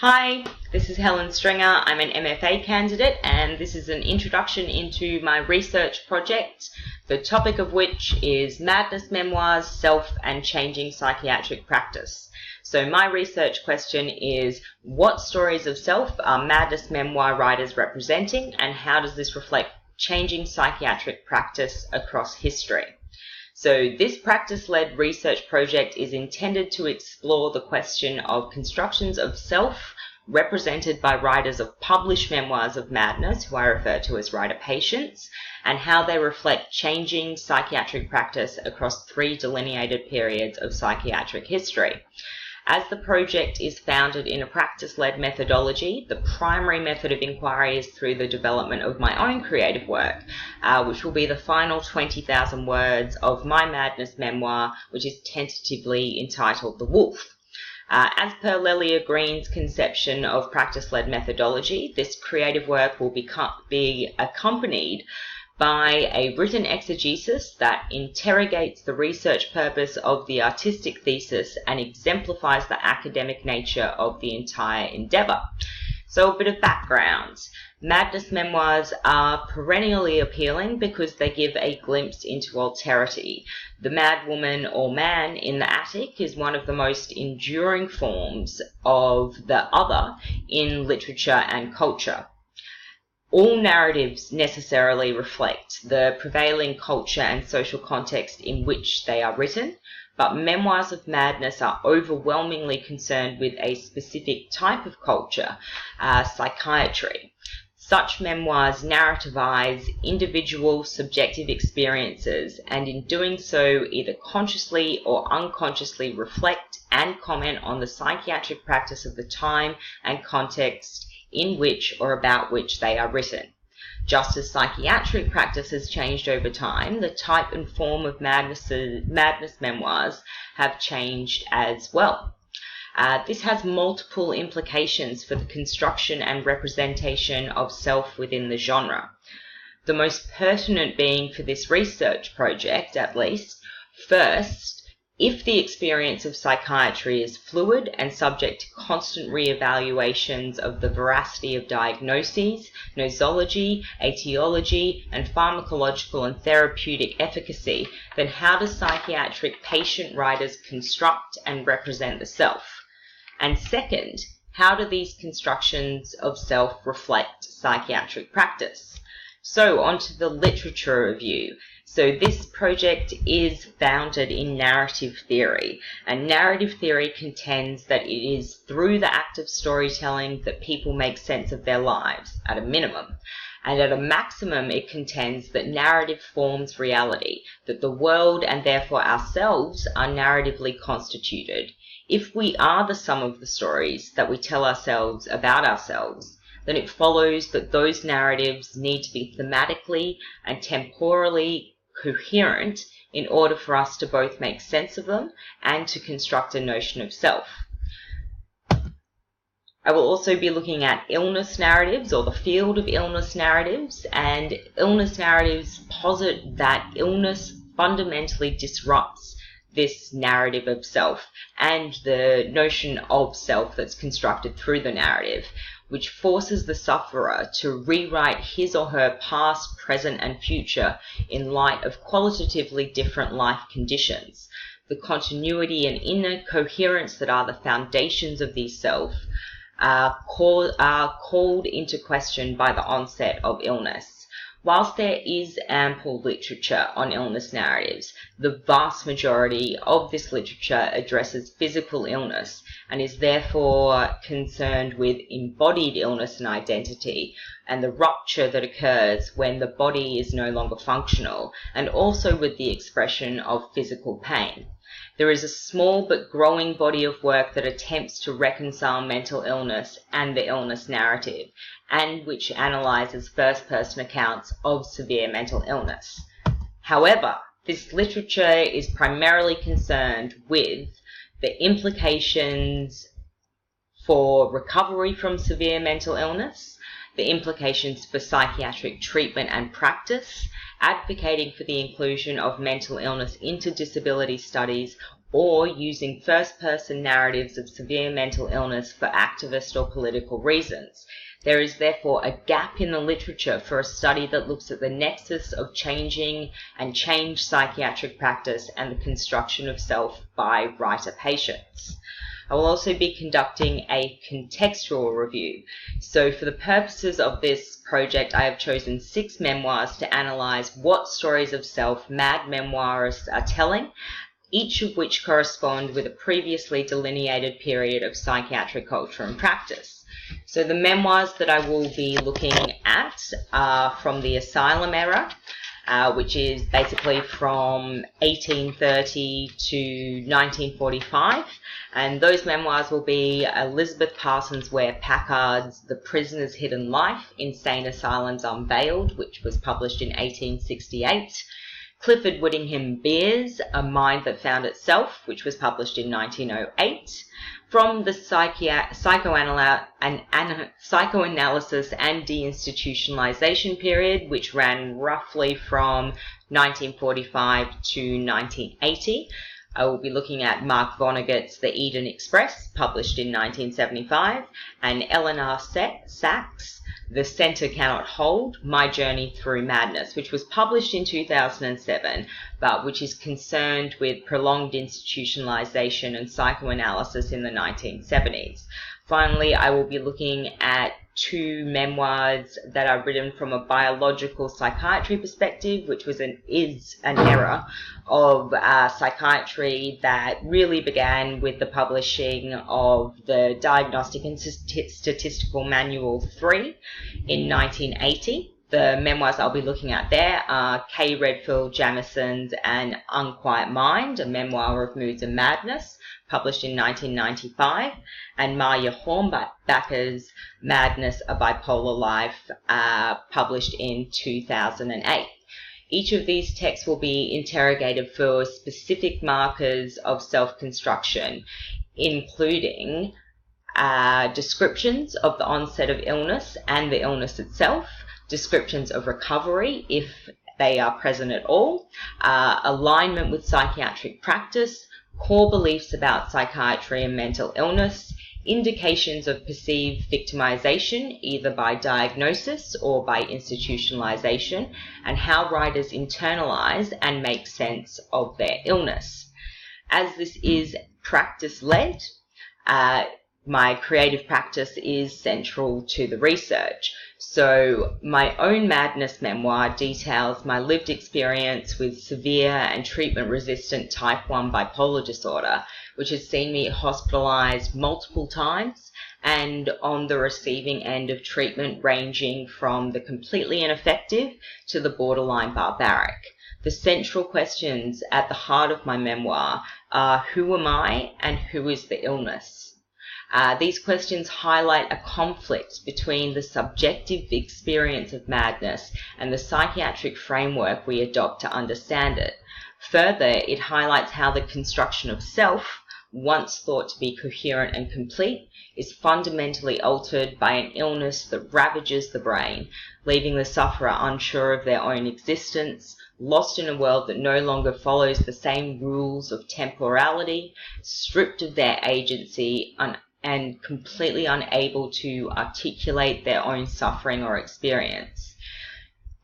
Hi, this is Helen Stringer. I'm an MFA candidate and this is an introduction into my research project, the topic of which is Madness Memoirs, Self and Changing Psychiatric Practice. So my research question is, what stories of self are Madness Memoir writers representing, and how does this reflect changing psychiatric practice across history? So this practice-led research project is intended to explore the question of constructions of self represented by writers of published memoirs of madness, who I refer to as writer-patients, and how they reflect changing psychiatric practice across three delineated periods of psychiatric history. As the project is founded in a practice-led methodology, the primary method of inquiry is through the development of my own creative work, which will be the final 20,000 words of my madness memoir, which is tentatively entitled The Wolf. As per Lelia Green's conception of practice-led methodology, this creative work will be accompanied by a written exegesis that interrogates the research purpose of the artistic thesis and exemplifies the academic nature of the entire endeavour. So a bit of background. Madness memoirs are perennially appealing because they give a glimpse into alterity. The mad woman or man in the attic is one of the most enduring forms of the other in literature and culture. All narratives necessarily reflect the prevailing culture and social context in which they are written, but memoirs of madness are overwhelmingly concerned with a specific type of culture, psychiatry. Such memoirs narrativize individual subjective experiences, and in doing so either consciously or unconsciously reflect and comment on the psychiatric practice of the time and context in which or about which they are written. Just as psychiatric practice has changed over time, the type and form of madness memoirs have changed as well. This has multiple implications for the construction and representation of self within the genre. The most pertinent being for this research project, at least, first, if the experience of psychiatry is fluid and subject to constant re-evaluations of the veracity of diagnoses, nosology, etiology, and pharmacological and therapeutic efficacy, then how do psychiatric patient writers construct and represent the self? And second, how do these constructions of self reflect psychiatric practice? So onto the literature review. So this project is founded in narrative theory, and narrative theory contends that it is through the act of storytelling that people make sense of their lives, at a minimum. And at a maximum, it contends that narrative forms reality, that the world and therefore ourselves are narratively constituted. If we are the sum of the stories that we tell ourselves about ourselves, then it follows that those narratives need to be thematically and temporally coherent in order for us to both make sense of them and to construct a notion of self. I will also be looking at illness narratives, or the field of illness narratives, and illness narratives posit that illness fundamentally disrupts this narrative of self and the notion of self that's constructed through the narrative, which forces the sufferer to rewrite his or her past, present, and future in light of qualitatively different life conditions. The continuity and inner coherence that are the foundations of the self are called into question by the onset of illness. Whilst there is ample literature on illness narratives, the vast majority of this literature addresses physical illness and is therefore concerned with embodied illness and identity and the rupture that occurs when the body is no longer functional, and also with the expression of physical pain. There is a small but growing body of work that attempts to reconcile mental illness and the illness narrative, and which analyzes first-person accounts of severe mental illness. However, this literature is primarily concerned with the implications for recovery from severe mental illness, the implications for psychiatric treatment and practice, advocating for the inclusion of mental illness into disability studies, or using first-person narratives of severe mental illness for activist or political reasons. There is therefore a gap in the literature for a study that looks at the nexus of changing and changed psychiatric practice and the construction of self by writer patients. I will also be conducting a contextual review. So for the purposes of this project, I have chosen 6 memoirs to analyse what stories of self mad memoirists are telling, each of which correspond with a previously delineated period of psychiatric culture and practice. So the memoirs that I will be looking at are from the asylum era, which is basically from 1830 to 1945. And those memoirs will be Elizabeth Parsons Ware Packard's The Prisoner's Hidden Life, Insane Asylums Unveiled, which was published in 1868. Clifford Whittingham Beers, A Mind That Found Itself, which was published in 1908. From the psychoanalysis and deinstitutionalization period, which ran roughly from 1945 to 1980. I will be looking at Mark Vonnegut's The Eden Express, published in 1975, and Eleanor Sachs' The Center Cannot Hold, My Journey Through Madness, which was published in 2007, but which is concerned with prolonged institutionalization and psychoanalysis in the 1970s. Finally, I will be looking at 2 memoirs that are written from a biological psychiatry perspective, which is an era of psychiatry that really began with the publishing of the Diagnostic and Statistical Manual 3 in 1980. The memoirs I'll be looking at there are Kay Redfield Jamison's An Unquiet Mind, a memoir of moods and madness, published in 1995, and Marja Hornbacker's Madness, A Bipolar Life, published in 2008. Each of these texts will be interrogated for specific markers of self-construction, including descriptions of the onset of illness and the illness itself, descriptions of recovery, if they are present at all, alignment with psychiatric practice, core beliefs about psychiatry and mental illness, indications of perceived victimization, either by diagnosis or by institutionalization, and how writers internalize and make sense of their illness. As this is practice-led, my creative practice is central to the research. So my own madness memoir details my lived experience with severe and treatment-resistant type 1 bipolar disorder, which has seen me hospitalized multiple times and on the receiving end of treatment ranging from the completely ineffective to the borderline barbaric. The central questions at the heart of my memoir are who am I and who is the illness? These questions highlight a conflict between the subjective experience of madness and the psychiatric framework we adopt to understand it. Further, it highlights how the construction of self, once thought to be coherent and complete, is fundamentally altered by an illness that ravages the brain, leaving the sufferer unsure of their own existence, lost in a world that no longer follows the same rules of temporality, stripped of their agency, and completely unable to articulate their own suffering or experience.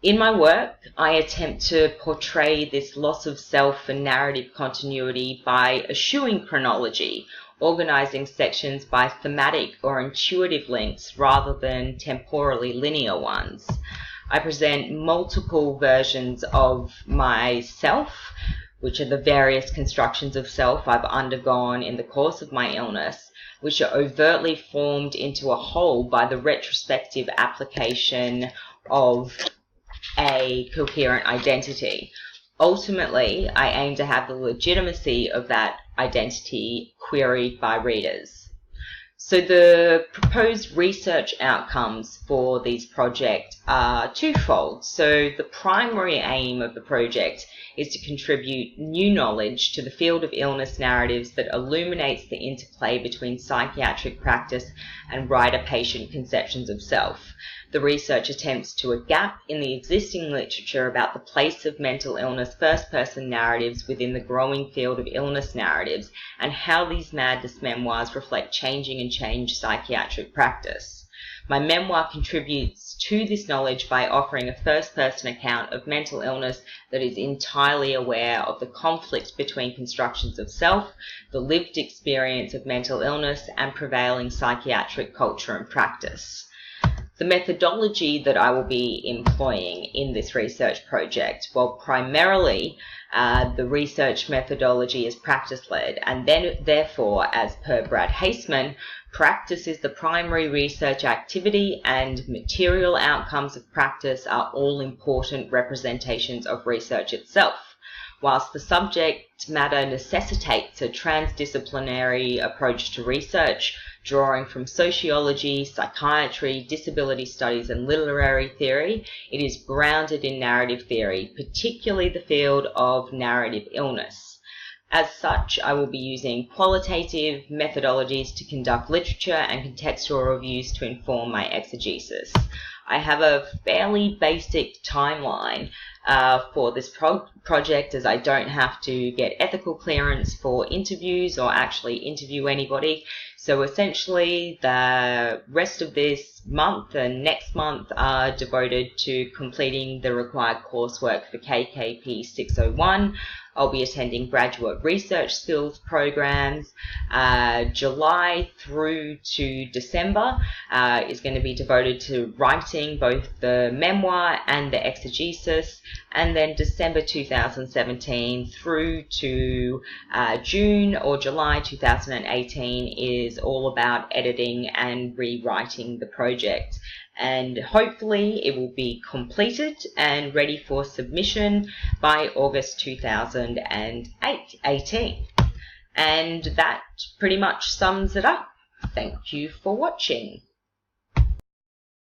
In my work, I attempt to portray this loss of self and narrative continuity by eschewing chronology, organizing sections by thematic or intuitive links rather than temporally linear ones. I present multiple versions of myself, which are the various constructions of self I've undergone in the course of my illness, which are overtly formed into a whole by the retrospective application of a coherent identity. Ultimately, I aim to have the legitimacy of that identity queried by readers. So the proposed research outcomes for these projects are twofold. So the primary aim of the project is to contribute new knowledge to the field of illness narratives that illuminates the interplay between psychiatric practice and writer-patient conceptions of self. The research attempts to a gap in the existing literature about the place of mental illness first-person narratives within the growing field of illness narratives and how these madness memoirs reflect changing and changed psychiatric practice. My memoir contributes to this knowledge by offering a first-person account of mental illness that is entirely aware of the conflict between constructions of self, the lived experience of mental illness, and prevailing psychiatric culture and practice. The methodology that I will be employing in this research project, well, primarily the research methodology is practice-led, and then therefore, as per Brad Haseman, practice is the primary research activity and material outcomes of practice are all important representations of research itself. Whilst the subject matter necessitates a transdisciplinary approach to research, drawing from sociology, psychiatry, disability studies, and literary theory, it is grounded in narrative theory, particularly the field of narrative illness. As such, I will be using qualitative methodologies to conduct literature and contextual reviews to inform my exegesis. I have a fairly basic timeline for this project, as I don't have to get ethical clearance for interviews or actually interview anybody. So essentially the rest of this month and next month are devoted to completing the required coursework for KKP601. I'll be attending graduate research skills programs. July through to December is going to be devoted to writing both the memoir and the exegesis, and then December 2017 through to June or July 2018 is all about editing and rewriting the project. And hopefully it will be completed and ready for submission by August 2018. And that pretty much sums it up. Thank you for watching.